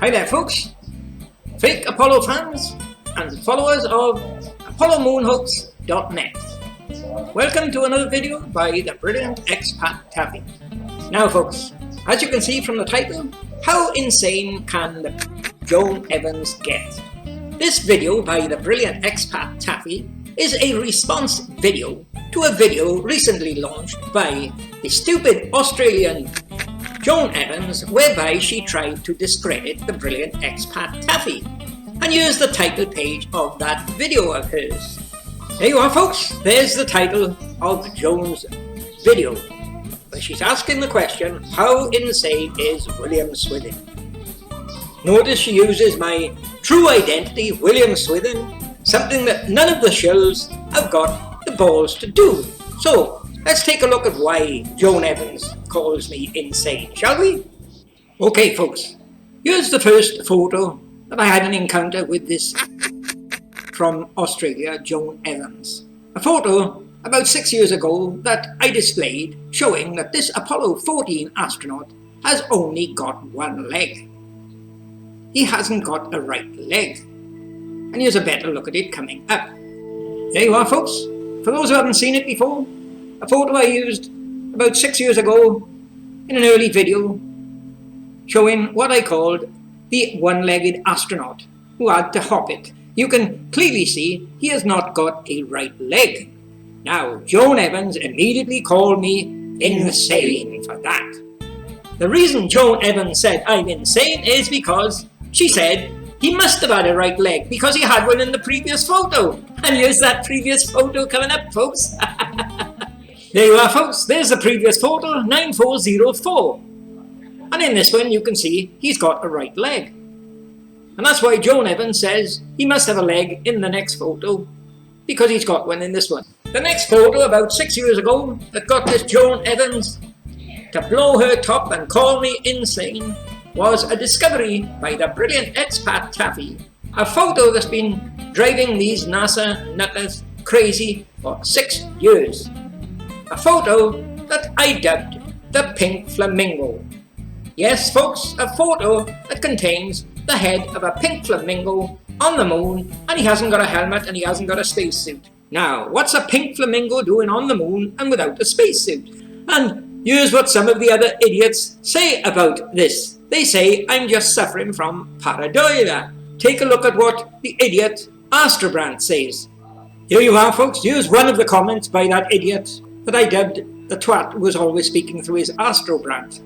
Hi there folks, fake Apollo fans and followers of ApolloMoonHooks.net. Welcome to another video by the brilliant expat Taffy. Now folks, as you can see from the title, how insane can the Joan Evans get? This video by the brilliant expat Taffy is a response video to a video recently launched by the stupid Australian Joan Evans, whereby she tried to discredit the brilliant expat Taffy, and used the title page of that video of hers. There you are folks, there's the title of Joan's video, where she's asking the question, how insane is William Swithin? Notice she uses my true identity, William Swithin, something that none of the Shills have got the balls to do. So let's take a look at why Joan Evans calls me insane, shall we? Okay folks, here's the first photo that I had an encounter with this from Australia, Joan Evans. A photo about 6 years ago that I displayed showing that this Apollo 14 astronaut has only got one leg. He hasn't got a right leg. And here's a better look at it coming up. There you are folks. For those who haven't seen it before, a photo I used about 6 years ago in an early video showing what I called the one-legged astronaut who had to hop it. You can clearly see he has not got a right leg. Now, Joan Evans immediately called me insane for that. The reason Joan Evans said I'm insane is because she said he must have had a right leg because he had one in the previous photo. And here's that previous photo coming up, folks. There you are, folks. There's the previous photo, 9404. And in this one, you can see he's got a right leg. And that's why Joan Evans says he must have a leg in the next photo, because he's got one in this one. The next photo, about 6 years ago, that got this Joan Evans to blow her top and call me insane, was a discovery by the brilliant expat Taffy. A photo that's been driving these NASA nutters crazy for 6 years. A photo that I dubbed the pink flamingo. Yes folks, a photo that contains the head of a pink flamingo on the moon, and he hasn't got a helmet and he hasn't got a spacesuit. Now, what's a pink flamingo doing on the moon and without a spacesuit? And here's what some of the other idiots say about this. They say I'm just suffering from pareidolia. Take a look at what the idiot Astrobrand says. Here you are folks, here's one of the comments by that idiot that I dubbed the twat who was always speaking through his Astrobrand.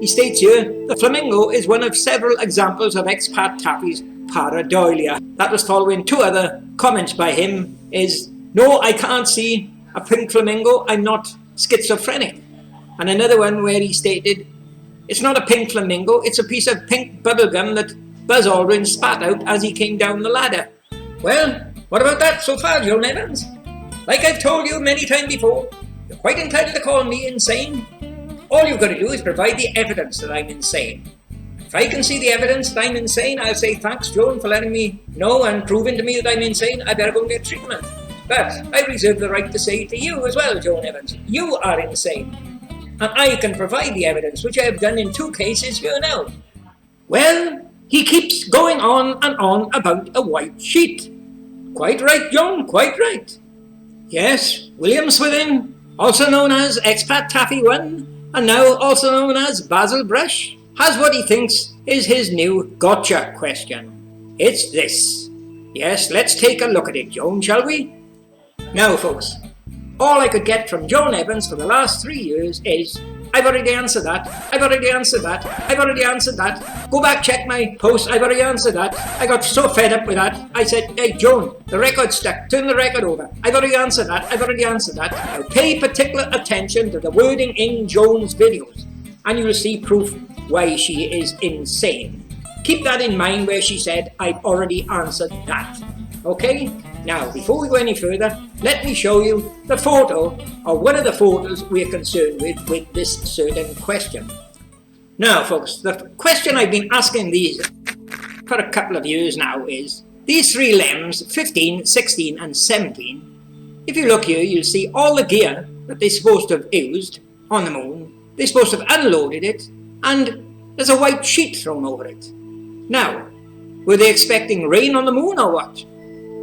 He states here, the flamingo is one of several examples of expat Taffy's pareidolia. That was following two other comments by him is, no, I can't see a pink flamingo, I'm not schizophrenic. And another one where he stated, it's not a pink flamingo, it's a piece of pink bubblegum that Buzz Aldrin spat out as he came down the ladder. Well, what about that so far, Joan Evans? Like I've told you many times before, you're quite entitled to call me insane. All you've got to do is provide the evidence that I'm insane. If I can see the evidence that I'm insane, I'll say thanks Joan for letting me know and proving to me that I'm insane, I better go and get treatment. But I reserve the right to say to you as well, Joan Evans, you are insane. And I can provide the evidence, which I have done in 2 cases here now. Well, he keeps going on and on about a white sheet. Quite right, Joan, quite right. Yes, William Swithin, also known as Expat Taffy 1, and now also known as Basil Brush, has what he thinks is his new gotcha question. It's this. Yes, let's take a look at it, Joan, shall we? Now folks, all I could get from Joan Evans for the last 3 years is, I've already answered that, I've already answered that, I've already answered that, go back, check my post, I've already answered that. I got so fed up with that, I said, hey Joan, the record's stuck, turn the record over, I've already answered that, I've already answered that. Now pay particular attention to the wording in Joan's videos, and you'll see proof why she is insane. Keep that in mind where she said, I've already answered that. Okay? Now, before we go any further, let me show you the photo, or one of the photos we're concerned with this certain question. Now, folks, the question I've been asking these for a couple of years now is, these 3 LEMs, 15, 16 and 17, if you look here, you'll see all the gear that they're supposed to have used on the moon. They're supposed to have unloaded it, and there's a white sheet thrown over it. Now, were they expecting rain on the moon or what?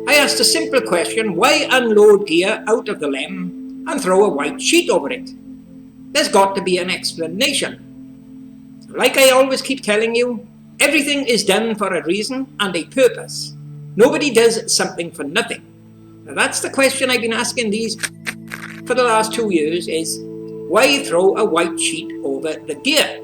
I asked a simple question: why unload gear out of the LEM and throw a white sheet over it? There's got to be an explanation. Like I always keep telling you, everything is done for a reason and a purpose. Nobody does something for nothing. Now that's the question I've been asking these for the last 2 years, is why throw a white sheet over the gear?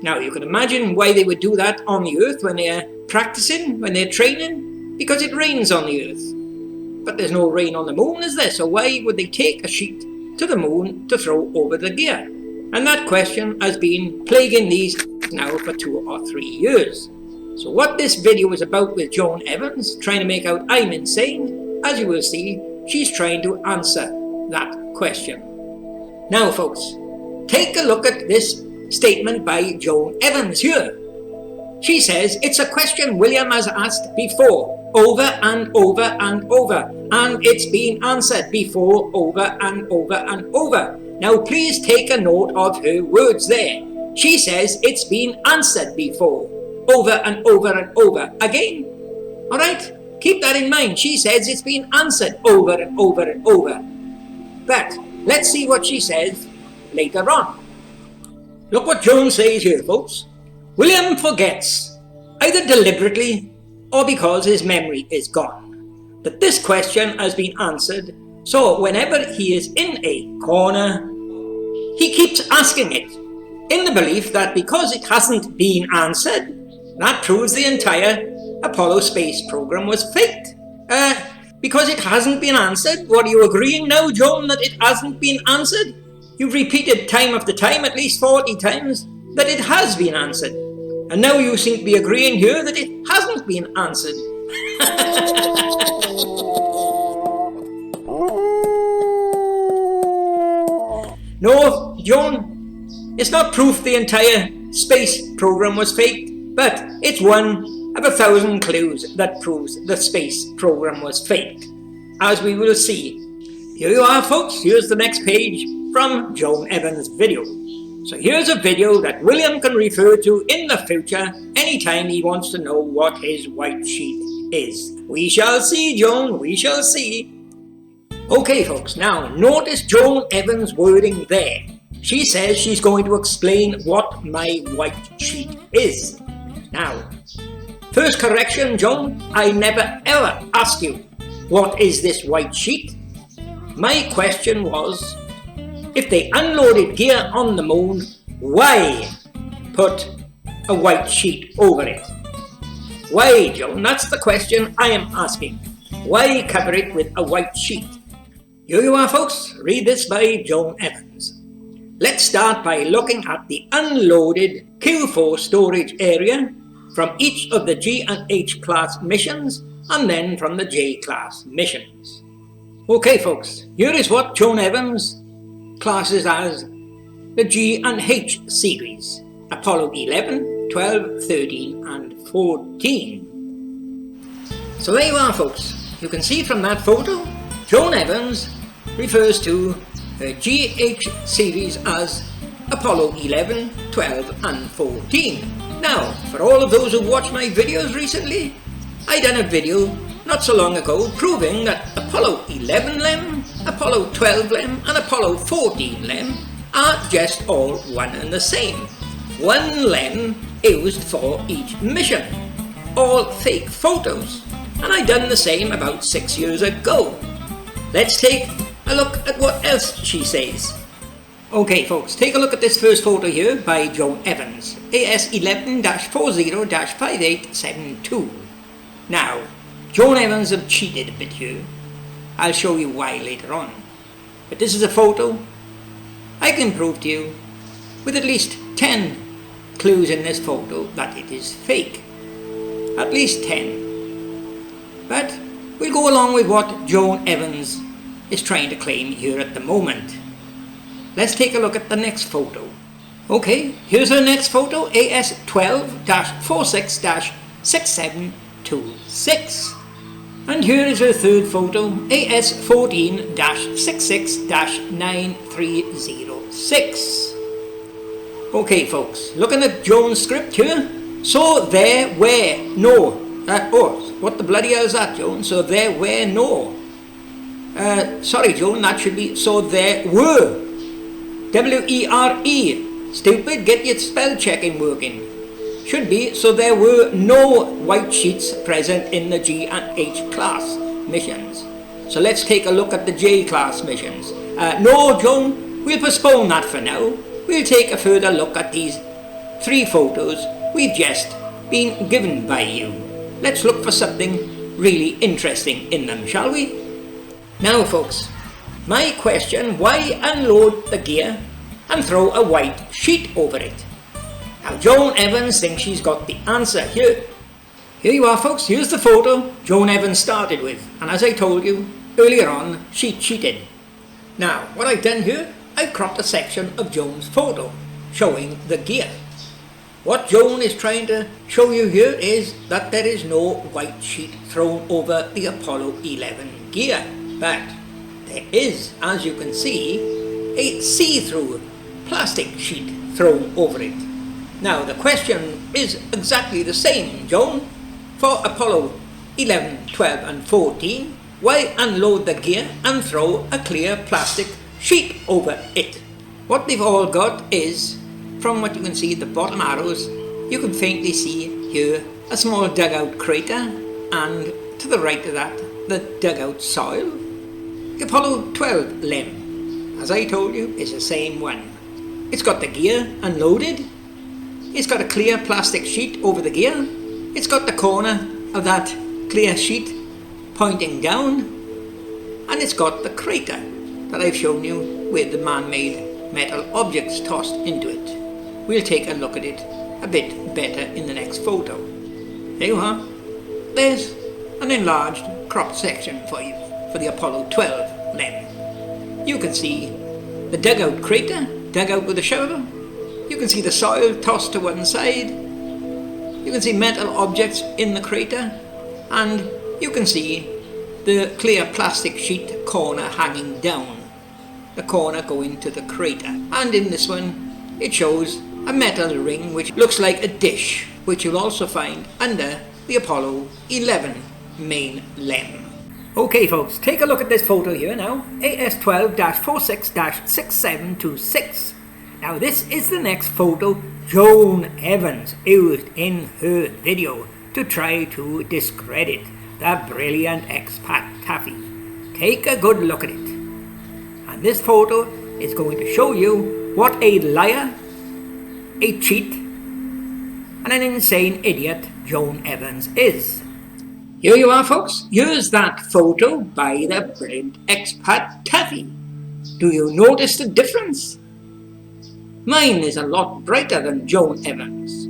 Now you can imagine why they would do that on the Earth when they're practicing, when they're training, because it rains on the Earth. But there's no rain on the moon, is there? So why would they take a sheet to the moon to throw over the gear? And that question has been plaguing these now for 2 or 3 years. So what this video is about with Joan Evans, trying to make out I'm insane, as you will see, she's trying to answer that question. Now folks, take a look at this statement by Joan Evans here. She says it's a question William has asked before, over and over and over, and it's been answered before, over and over and over. Now please take a note of her words there. She says it's been answered before, over and over and over again. Alright, keep that in mind. She says it's been answered over and over and over. But let's see what she says later on. Look what Joan says here, folks. William forgets, either deliberately or because his memory is gone, that this question has been answered, so whenever he is in a corner, he keeps asking it, in the belief that because it hasn't been answered, that proves the entire Apollo space program was faked. Because it hasn't been answered, what are you agreeing now, Joan, that it hasn't been answered? You've repeated time after time, at least 40 times, that it has been answered. And now you seem to be agreeing here that it hasn't been answered. No, Joan, it's not proof the entire space program was faked, but it's one of 1,000 clues that proves the space program was faked, as we will see. Here you are, folks. Here's the next page from Joan Evans' video. So here's a video that William can refer to in the future anytime he wants to know what his white sheet is. We shall see, Joan, we shall see. Okay, folks, now notice Joan Evans' wording there. She says she's going to explain what my white sheet is. Now, first correction, Joan, I never ever asked you, what is this white sheet? My question was, if they unloaded gear on the moon, why put a white sheet over it? Why, Joan? That's the question I am asking. Why cover it with a white sheet? Here you are, folks. Read this by Joan Evans. Let's start by looking at the unloaded Q4 storage area from each of the G and H class missions, and then from the J class missions. Okay, folks, here is what Joan Evans classes as the G and H series: Apollo 11, 12, 13 and 14. So there you are, folks. You can see from that photo, Joan Evans refers to her GH series as Apollo 11, 12 and 14. Now, for all of those who watched my videos recently, I done a video not so long ago proving that Apollo 11 LEM, Apollo 12 LEM and Apollo 14 LEM are just all one and the same. One LEM used for each mission. All fake photos. And I done the same about 6 years ago. Let's take a look at what else she says. Okay, folks, take a look at this first photo here by Joan Evans, AS11-40-5872. Now, Joan Evans have cheated a bit here. I'll show you why later on. But this is a photo I can prove to you with at least 10 clues in this photo that it is fake. At least 10. But we'll go along with what Joan Evans is trying to claim here at the moment. Let's take a look at the next photo. Okay, here's our next photo, AS12-46-6726. And here is our third photo, AS14-66-9306. Okay folks, looking at Joan's script here, So there were no, what the bloody hell is that, Joan? So there were no, sorry Joan, that should be, so there were, W-E-R-E, stupid, get your spell checking working. Should be, so there were no white sheets present in the G and H class missions. So let's take a look at the J class missions. No Joan, we'll postpone that for now. We'll take a further look at these 3 photos we've just been given by you. Let's look for something really interesting in them, shall we? Now folks, my question, why unload the gear and throw a white sheet over it? Now Joan Evans thinks she's got the answer here. Here you are folks, here's the photo Joan Evans started with, and as I told you earlier on, she cheated. Now what I've done here, I've cropped a section of Joan's photo showing the gear. What Joan is trying to show you here is that there is no white sheet thrown over the Apollo 11 gear, but there is, as you can see, a see-through plastic sheet thrown over it. Now the question is exactly the same, Joan. For Apollo 11, 12 and 14, why unload the gear and throw a clear plastic sheet over it? What they've all got is, from what you can see at the bottom arrows, you can faintly see here a small dugout crater, and to the right of that, the dugout soil. The Apollo 12 LEM, as I told you, is the same one. It's got the gear unloaded, it's got a clear plastic sheet over the gear, it's got the corner of that clear sheet pointing down, and it's got the crater that I've shown you with the man-made metal objects tossed into it. We'll take a look at it a bit better in the next photo. There you are. There's an enlarged cropped section for you for the Apollo 12 LEM. You can see the dugout crater, dug out with a shovel. You can see the soil tossed to one side. You can see metal objects in the crater, and you can see the clear plastic sheet corner hanging down, the corner going to the crater. And in this one, it shows a metal ring which looks like a dish, which you'll also find under the Apollo 11 main LEM. Okay folks, take a look at this photo here now, AS12-46-6726. Now this is the next photo Joan Evans used in her video to try to discredit the brilliant expat Taffy. Take a good look at it. And this photo is going to show you what a liar, a cheat, and an insane idiot Joan Evans is. Here you are folks, here's that photo by the brilliant expat Taffy. Do you notice the difference? Mine is a lot brighter than Joan Evans.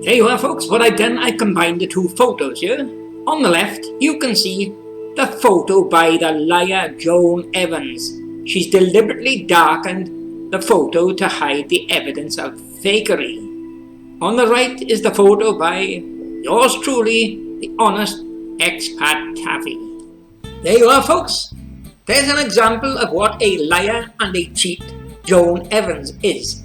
There you are folks, what I've done, I've combined the 2 photos here. On the left, you can see the photo by the liar Joan Evans. She's deliberately darkened the photo to hide the evidence of fakery. On the right is the photo by yours truly, the honest expat Taffy. There you are folks. There's an example of what a liar and a cheat Joan Evans is.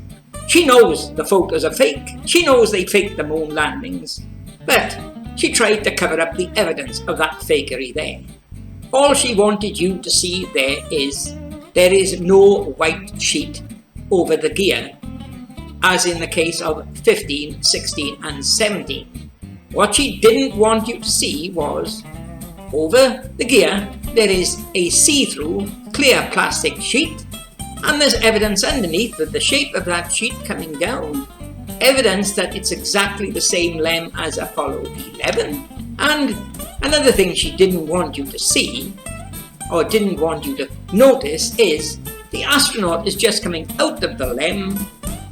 She knows the photos are fake. She knows they faked the moon landings. But she tried to cover up the evidence of that fakery there. All she wanted you to see there is no white sheet over the gear, as in the case of 15, 16 and 17. What she didn't want you to see was, over the gear there is a see-through clear plastic sheet, and there's evidence underneath with the shape of that sheet coming down, evidence that it's exactly the same LEM as Apollo 11. And another thing she didn't want you to see, or didn't want you to notice, is the astronaut is just coming out of the LEM,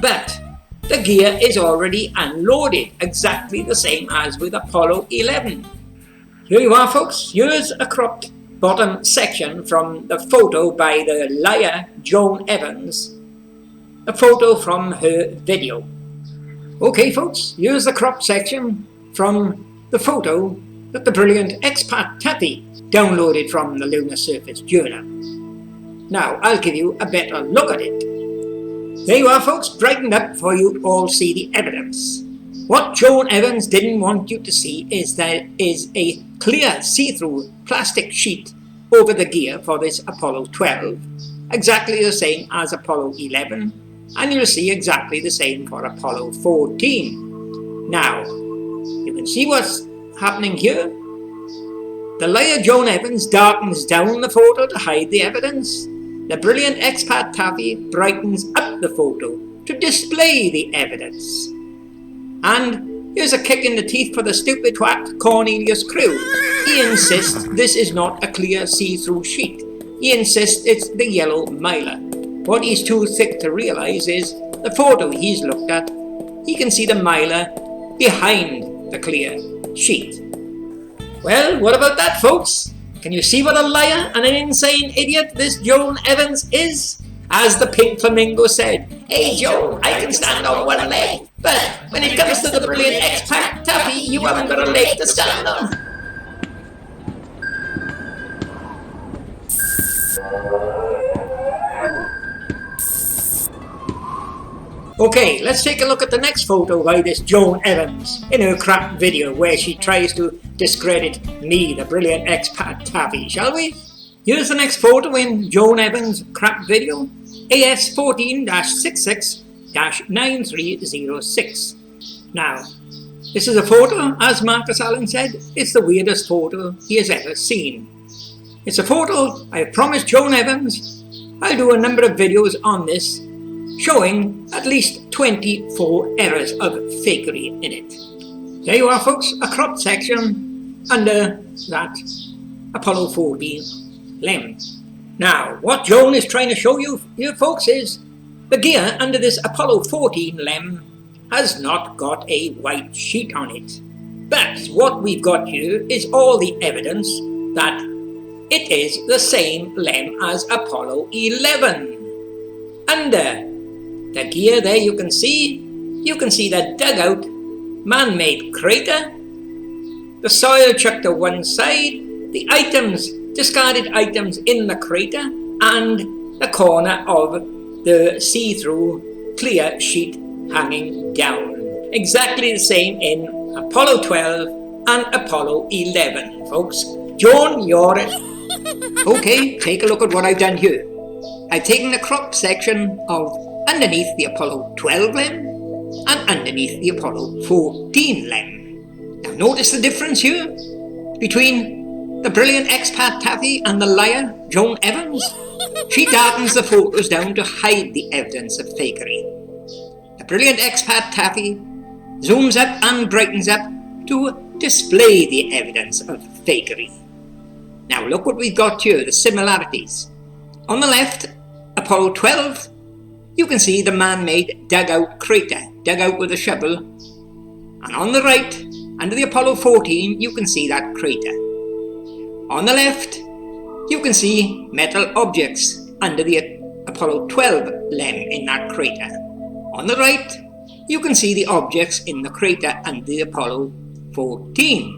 but the gear is already unloaded, exactly the same as with Apollo 11. Here you are folks, here's a cropped bottom section from the photo by the liar Joan Evans, a photo from her video. Okay folks, here's the cropped section from the photo that the brilliant expat Taffy downloaded from the Lunar Surface Journal. Now I'll give you a better look at it. There you are folks, brightened up for you all see the evidence. What Joan Evans didn't want you to see is there is a clear see-through plastic sheet over the gear for this Apollo 12, exactly the same as Apollo 11, and you'll see exactly the same for Apollo 14. Now, you can see what's happening here. The liar Joan Evans darkens down the photo to hide the evidence. The brilliant expat Taffy brightens up the photo to display the evidence. And here's a kick in the teeth for the stupid twat Cornelius Crew. He insists this is not a clear see-through sheet. He insists it's the yellow mylar. What he's too thick to realise is the photo he's looked at, he can see the mylar behind the clear sheet. Well, what about that, folks? Can you see what a liar and an insane idiot this Joan Evans is? As the pink flamingo said, "Hey Joan, I can stand on one leg, but when it comes to the brilliant expat Taffy, you haven't got a leg to stand on." Okay, let's take a look at the next photo by this Joan Evans in her crap video where she tries to discredit me, the brilliant expat Taffy, shall we? Here's the next photo in Joan Evans' crap video, AS14-66-9306. Now, this is a photo, as Marcus Allen said, it's the weirdest photo he has ever seen. It's a photo I have promised Joan Evans I'll do a number of videos on this, showing at least 24 errors of fakery in it. There you are, folks, a cropped section under that Apollo 14 LEM. Now, what Joan is trying to show you here, folks, is the gear under this Apollo 14 LEM has not got a white sheet on it. But what we've got here is all the evidence that it is the same LEM as Apollo 11. Under the gear there you can see the dugout man-made crater, the soil chucked to one side, the items, discarded items in the crater, and the corner of the see-through clear sheet hanging down. Exactly the same in Apollo 12 and Apollo 11, folks. Joan, you're it. Okay, take a look at what I've done here. I've taken the crop section of underneath the Apollo 12 LEM and underneath the Apollo 14 LEM. Now notice the difference here between the brilliant expat Taffy and the liar Joan Evans. She darkens the photos down to hide the evidence of fakery. The brilliant expat Taffy zooms up and brightens up to display the evidence of fakery. Now look what we've got here, the similarities. On the left, Apollo 12, you can see the man-made dugout crater, dug out with a shovel. And on the right, under the Apollo 14, you can see that crater. On the left, you can see metal objects under the Apollo 12 LEM in that crater. On the right, you can see the objects in the crater under the Apollo 14.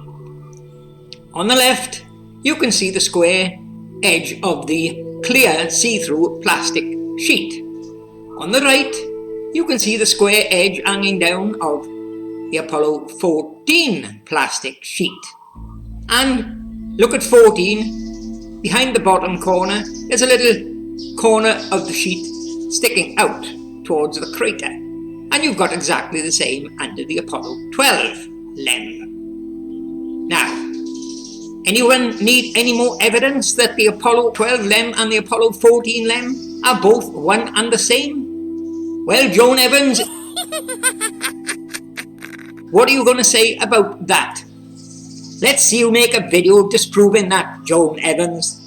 On the left, you can see the square edge of the clear see-through plastic sheet. On the right, you can see the square edge hanging down of the Apollo 14 plastic sheet. And look at 14, behind the bottom corner, there's a little corner of the sheet sticking out towards the crater. And you've got exactly the same under the Apollo 12 LEM. Now, anyone need any more evidence that the Apollo 12 LEM and the Apollo 14 LEM are both one and the same? Well, Joan Evans, what are you going to say about that? Let's see you make a video disproving that, Joan Evans.